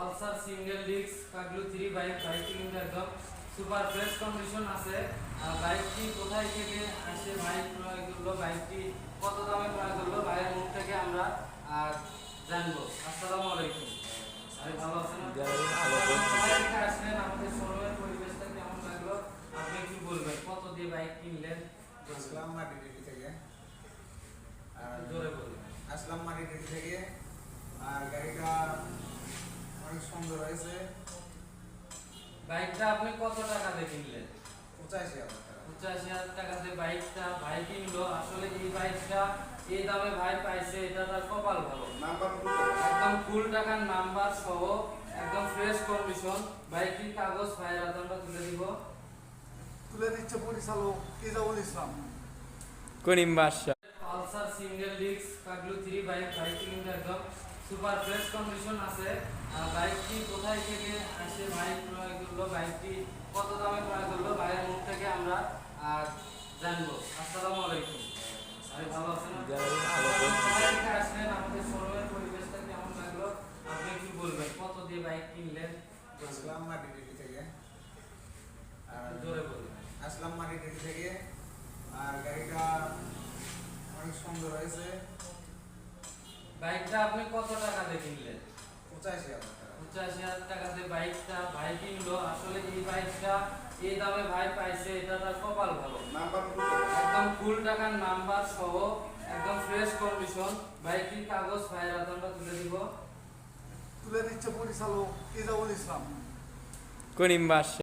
Pulsar single disc কাগলু 3 বাইকটি কিন্তু একদম সুপার ফ্রেশ কন্ডিশন আছে। আর বাইকটি কোথায় থেকে আসে, ভাই ক্রয় করলো, বাইকটি কত দামে ক্রয় করলো, ভাইয়ের মুখ থেকে আমরা জানবো। আসসালামু আলাইকুম ভাই, ভালো আছেন? আসলেন, আমাদের শোরুমের পরিবেশটা কেমন লাগলো আপনি একটু বলবেন। কত দিয়ে বাইক কিনলেন? আসলাম মাটিডিটি থেকে। আর জোরে বলবেন। আসলাম মাটিডিটি থেকে। আর গাড়িটা অনেক সুন্দর হয়েছে। বাইকটা আপনি কত টাকা দিয়ে কিনলেন? 85,000 টাকা। 85,000 টাকাতে বাইকটা ভাই কিনলো। আসলে এই বাইকটা এই দামে ভাই পাইছে, এটা তার কপাল ভালো। নাম্বার একদম ফুল টাকার নাম্বার সহ একদম ফ্রেশ কন্ডিশন। বাইকটির কাগজ ভাইয়ের হাতে আমরা তুলে দিচ্ছে পরিচালক ইজাউল ইসলাম। করিম বাদশা। পালসার সিঙ্গেল ডিস্ক কাগলু 3 বাইকটি কিন্তু একদম সুপার ফ্রেশ কন্ডিশন আছে। আর বাইকটি কোথায় থেকে আসে, ভাই ক্রয় করলো, বাইকটি কত দামে ক্রয় করলো, ভাইয়ের মুখ থেকে আমরা জানবো। আসসালামু আলাইকুম ভাই, ভালো আছেন? কোথায় থেকে আসলেন, আমাদের শোরুমের পরিবেশটা কেমন লাগলো আপনি একটু বলবেন। কত দিয়ে বাইক কিনলেন? আসলাম মাটিডিটি থেকে। আর জোরে বলবেন। আসলাম মাটিডিটি থেকে। আর গাড়িটা অনেক সুন্দর হয়েছে। বাইকটা আপনি কত টাকা দিয়ে কিনলেন? 85,000 টাকা। 85,000 টাকাতে বাইকটা ভাই কিনলো। আসলে এই বাইকটা এই দামে ভাই পাইছে, এটা তার কপাল ভালো। নাম্বার একদম ফুল টাকার নাম্বার সহ একদম ফ্রেশ কন্ডিশন। বাইকটির কাগজ ভাইয়ের হাতে আমরা তুলে দিচ্ছে পরিচালক ইজাউল ইসলাম। করিম বাদশা।